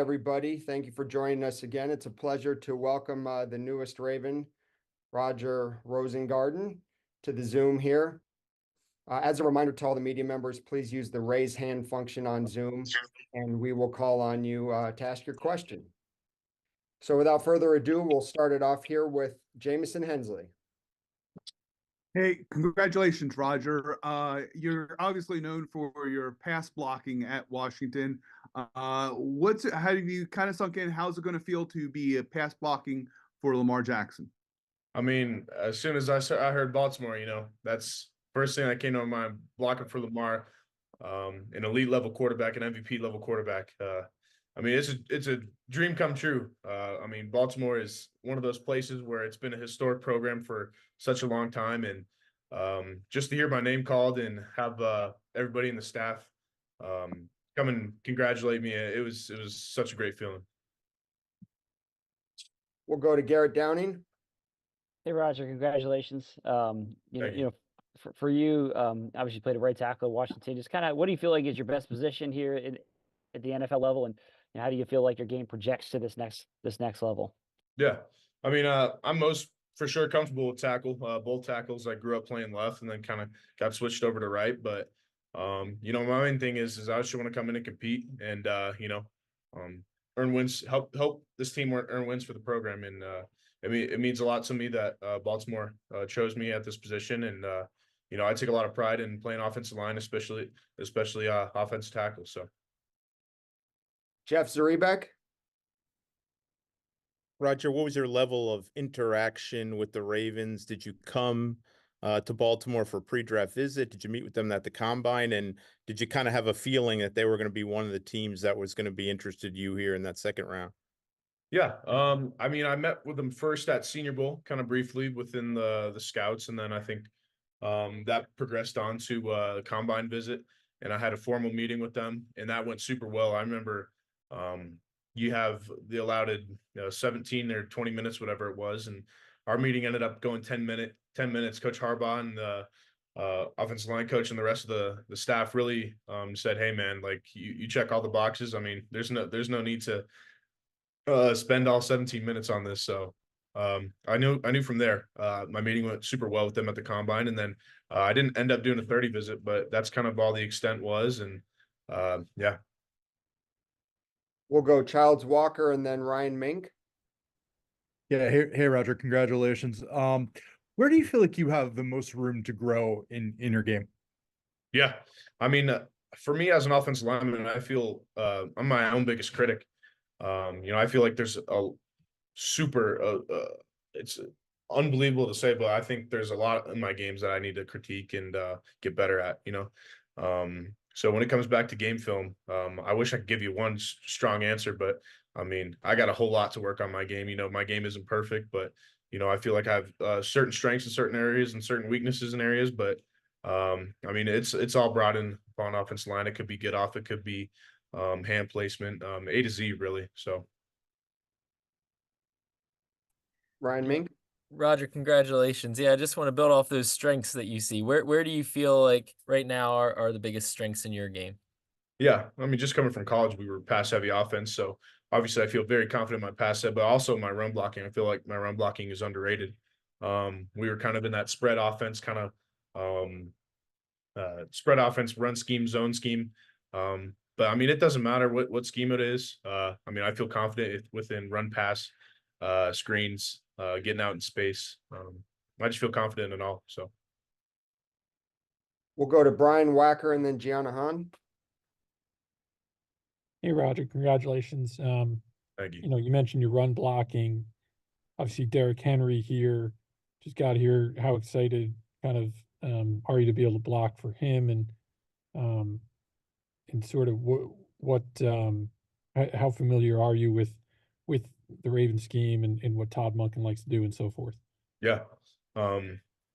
Everybody. Thank you for joining us again. It's a pleasure to welcome the newest Raven, Roger Rosengarten, to the Zoom here. As a reminder to all the media members, please use the raise hand function on Zoom, and we will call on you to ask your question. So without further ado, we'll start it off here with Jamison Hensley. Hey, congratulations, Roger. You're obviously known for your pass blocking at Washington. How have you kind of sunk in? How's it going to feel to be a pass blocking for Lamar Jackson? I mean, as soon as I heard Baltimore, that's first thing that came to my mind, blocking for Lamar, an elite level quarterback, an MVP level quarterback. I mean, it's a dream come true. I mean, Baltimore is one of those places where it's been a historic program for such a long time, and just to hear my name called and have everybody in the staff come and congratulate me, it was such a great feeling. We'll go to Garrett Downing. Hey, Roger, congratulations. Thank you. For you, obviously you played a right tackle at Washington. Just kind of, what do you feel like is your best position here at the NFL level, and how do you feel like your game projects to this next level? Yeah, I mean, I'm most for sure comfortable with tackle. Both tackles. I grew up playing left, and then kind of got switched over to right. But my main thing is I just want to come in and compete, and earn wins. Help this team earn wins for the program, and it means a lot to me that Baltimore chose me at this position, and I take a lot of pride in playing offensive line, especially offensive tackle. So, Jeff Zrebeck. Roger, what was your level of interaction with the Ravens? Did you come to Baltimore for a pre-draft visit? Did you meet with them at the Combine? And did you kind of have a feeling that they were going to be one of the teams that was going to be interested in you here in that second round? Yeah, I mean, I met with them first at Senior Bowl, kind of briefly within the scouts, and then I think that progressed on to the Combine visit, and I had a formal meeting with them, and that went super well. I remember you have the allotted 17 or 20 minutes, whatever it was, and our meeting ended up going 10 minutes. Coach Harbaugh and the offensive line coach and the rest of the staff really said, "Hey, man, like you check all the boxes. I mean, there's no need to spend all 17 minutes on this." So I knew from there. My meeting went super well with them at the Combine, and then I didn't end up doing a 30 visit, but that's kind of all the extent was, and yeah. We'll go Childs Walker and then Ryan Mink. Yeah, hey Roger, congratulations. Where do you feel like you have the most room to grow in your game? Yeah, I mean, for me as an offensive lineman, I feel I'm my own biggest critic. I feel like there's a super it's unbelievable to say, but I think there's a lot in my games that I need to critique and get better at. So when it comes back to game film, I wish I could give you one strong answer, but I mean, I got a whole lot to work on my game. My game isn't perfect, but I feel like I have certain strengths in certain areas and certain weaknesses in areas. But I mean, it's all brought in on offensive line. It could be get off, it could be hand placement, A to Z, really. So, Ryan Mink. Roger, congratulations. Yeah, I just want to build off those strengths that you see. Where do you feel like right now are the biggest strengths in your game? yeah, I mean, just coming from college, we were pass heavy offense. So obviously I feel very confident in my pass set, but also my run blocking. I feel like my run blocking is underrated. We were kind of in that spread offense, kind of spread offense, run scheme, zone scheme. But I mean, it doesn't matter what scheme it is. I mean, I feel confident within run pass, screens, getting out in space. I just feel confident in all. So We'll go to Brian Wacker and then Gianna Hahn. Hey, Roger, congratulations. thank you. You mentioned your run blocking. Obviously, Derrick Henry here. Just got to hear how excited kind of are you to be able to block for him, and sort of how familiar are you with the Raven scheme and what Todd Monken likes to do and so forth? Yeah.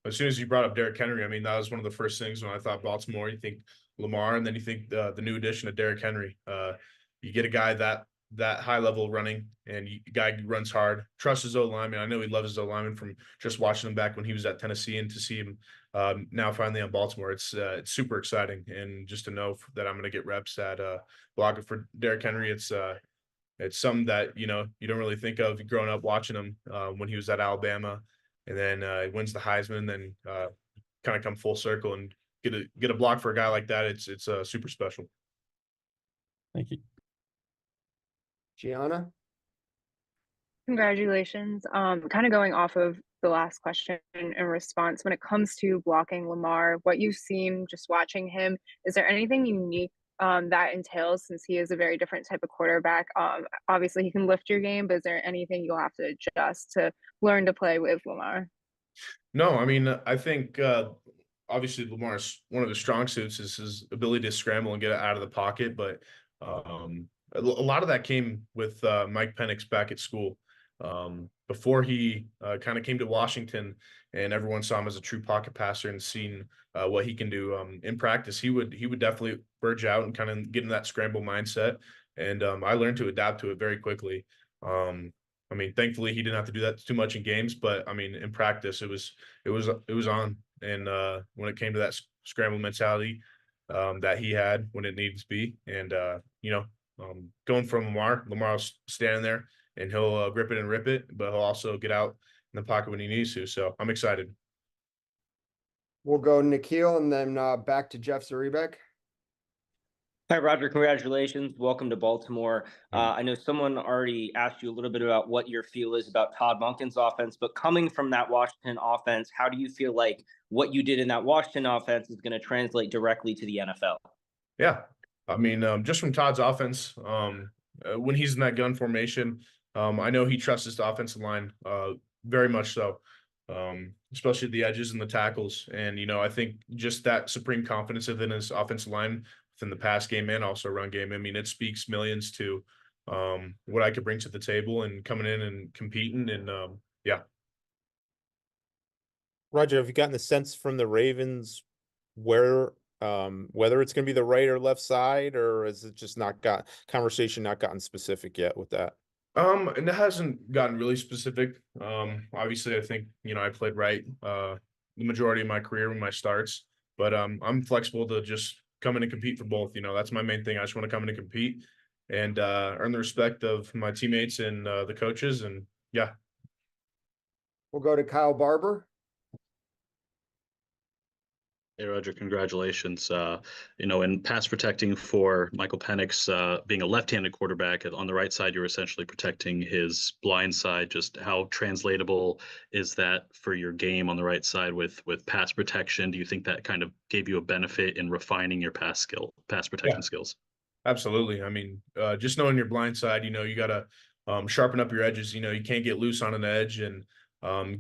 As soon as you brought up Derrick Henry, I mean, that was one of the first things when I thought Baltimore. You think Lamar, and then you think the new addition of Derrick Henry. You get a guy that high level running, and a guy who runs hard, trusts his O-lineman. I know he loves his O-lineman from just watching him back when he was at Tennessee, and to see him now finally on Baltimore, it's super exciting. And just to know that I'm going to get reps at blocking for Derrick Henry, it's it's something that, you know, you don't really think of growing up watching him when he was at Alabama, and then he wins the Heisman, then kind of come full circle and get a block for a guy like that. It's super special. Thank you. Gianna? Congratulations. Kind of going off of the last question and response, when it comes to blocking Lamar, what you've seen just watching him, is there anything unique that entails, since he is a very different type of quarterback? Obviously, he can lift your game, but is there anything you'll have to adjust to learn to play with Lamar? No, I mean, I think obviously Lamar's one of his strong suits is his ability to scramble and get out of the pocket, but a lot of that came with Mike Penix back at school. Before he kind of came to Washington and everyone saw him as a true pocket passer and seen what he can do in practice, he would definitely verge out and kind of get in that scramble mindset. And I learned to adapt to it very quickly. I mean, thankfully he didn't have to do that too much in games, but I mean, in practice it was on. And when it came to that scramble mentality that he had when it needed to be, and you know, going from Lamar was standing there and he'll grip it and rip it, but he'll also get out in the pocket when he needs to. So I'm excited. We'll go Nikhil and then back to Jeff Zaribek. Hi, Roger. Congratulations. Welcome to Baltimore. I know someone already asked you a little bit about what your feel is about Todd Monken's offense, but coming from that Washington offense, how do you feel like what you did in that Washington offense is going to translate directly to the NFL? Yeah. I mean, just from Todd's offense, when he's in that gun formation, I know he trusts his offensive line very much so, especially the edges and the tackles. And, you know, I think just that supreme confidence within his offensive line within the pass game and also run game, I mean, it speaks millions to what I could bring to the table and coming in and competing. And, yeah. Roger, have you gotten the sense from the Ravens where whether it's going to be the right or left side, or is it just not gotten specific yet with that? And it hasn't gotten really specific. Obviously I think, you know, I played right the majority of my career when my starts, but I'm flexible to just come in and compete for both. You know, that's my main thing. I just want to come in and compete and earn the respect of my teammates and the coaches. And yeah. We'll go to Kyle Barber. Hey, Roger, congratulations. You know, in pass protecting for Michael Penix, being a left-handed quarterback, on the right side, you're essentially protecting his blind side. Just how translatable is that for your game on the right side with pass protection? Do you think that kind of gave you a benefit in refining your pass protection skills? Absolutely. I mean, just knowing your blind side, you know, you got to sharpen up your edges. You know, you can't get loose on an edge and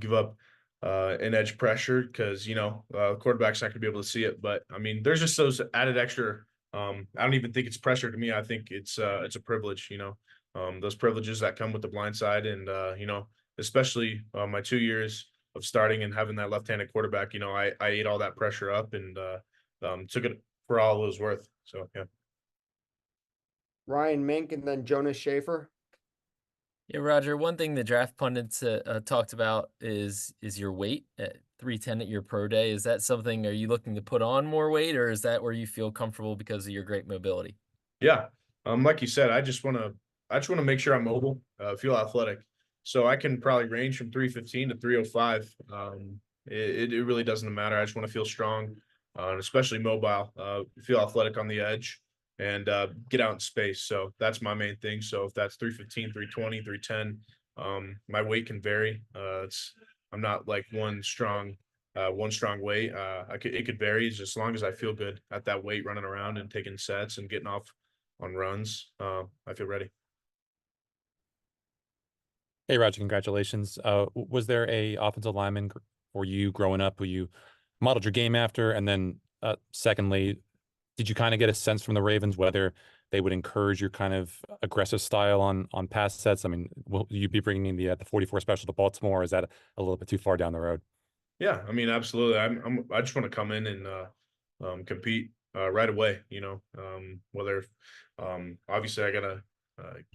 give up an edge pressure because, you know, quarterback's not going to be able to see it. But, I mean, there's just those added extra I don't even think it's pressure to me. I think it's a privilege, you know, those privileges that come with the blind side. And, you know, especially my 2 years of starting and having that left-handed quarterback, you know, I ate all that pressure up and took it for all it was worth. So, yeah. Ryan Mink and then Jonas Schaefer. Yeah, Roger, one thing the draft pundits talked about is your weight at 310 at your pro day. Is that something, are you looking to put on more weight, or is that where you feel comfortable because of your great mobility? Yeah. Like you said, I just want to make sure I'm mobile, feel athletic. So I can probably range from 315 to 305. It really doesn't matter. I just want to feel strong, and especially mobile, feel athletic on the edge and get out in space. So that's my main thing. So if that's 315, 320, 310, my weight can vary. I'm not like one strong weight. It could vary just as long as I feel good at that weight, running around and taking sets and getting off on runs. I feel ready. Hey, Roger, congratulations. Was there a offensive lineman for you growing up who you modeled your game after? And then secondly, did you kind of get a sense from the Ravens whether they would encourage your kind of aggressive style on pass sets? I mean, will you be bringing the 44 special to Baltimore? Or is that a little bit too far down the road? Yeah, I mean, absolutely. I just want to come in and compete right away. You know, whether obviously I gotta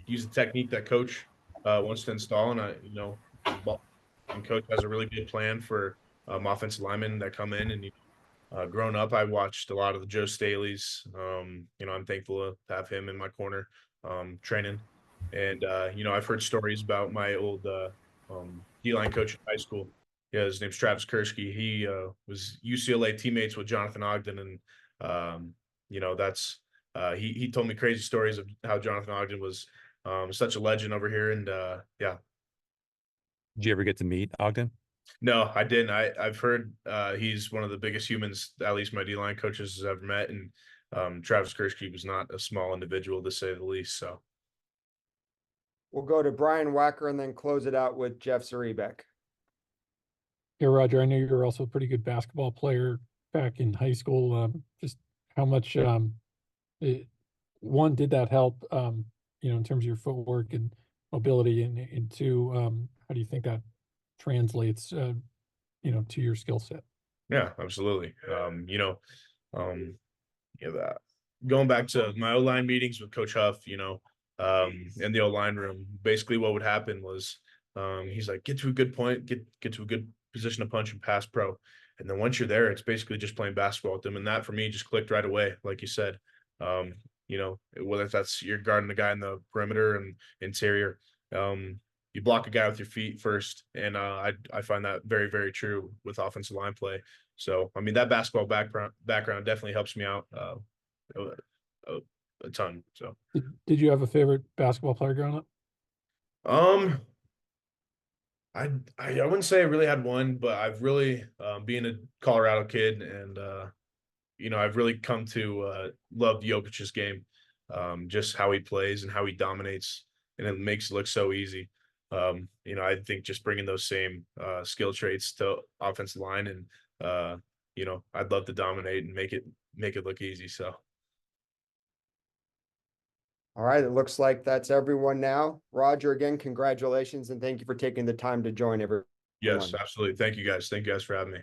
use the technique that coach wants to install, and and coach has a really good plan for offensive linemen that come in. And growing up, I watched a lot of the Joe Staley's. You know, I'm thankful to have him in my corner training. And I've heard stories about my old D-line coach in high school. Yeah, his name's Travis Kursky. He was UCLA teammates with Jonathan Ogden, and that's he told me crazy stories of how Jonathan Ogden was such a legend over here. And yeah. Did you ever get to meet Ogden? No, I didn't. I've heard he's one of the biggest humans, at least my D-line coaches has ever met, and Travis Kursky was not a small individual, to say the least. So We'll go to Brian Wacker and then close it out with Jeff Zaribek. Yeah, Roger, I know you're also a pretty good basketball player back in high school. Just how much one, did that help in terms of your footwork and mobility, and two, how do you think that translates to your skill set? yeah, absolutely. That going back to my O-line meetings with Coach Huff, in the O-line room, basically what would happen was he's like, get to a good point, get to a good position to punch and pass pro. And then once you're there, it's basically just playing basketball with them. And that for me just clicked right away, like you said. Whether that's you're guarding the guy in the perimeter and interior, you block a guy with your feet first. And I find that very, very true with offensive line play. So, I mean, that basketball background definitely helps me out a ton. So, Did you have a favorite basketball player growing up? I wouldn't say I really had one, but I've really being a Colorado kid, and I've really come to love Jokic's game, just how he plays and how he dominates, and it makes it look so easy. I think just bringing those same skill traits to offensive line, and I'd love to dominate and make it look easy. So. All right, it looks like that's everyone now. Roger, again, congratulations, and thank you for taking the time to join everyone. Yes, absolutely. Thank you guys. Thank you guys for having me.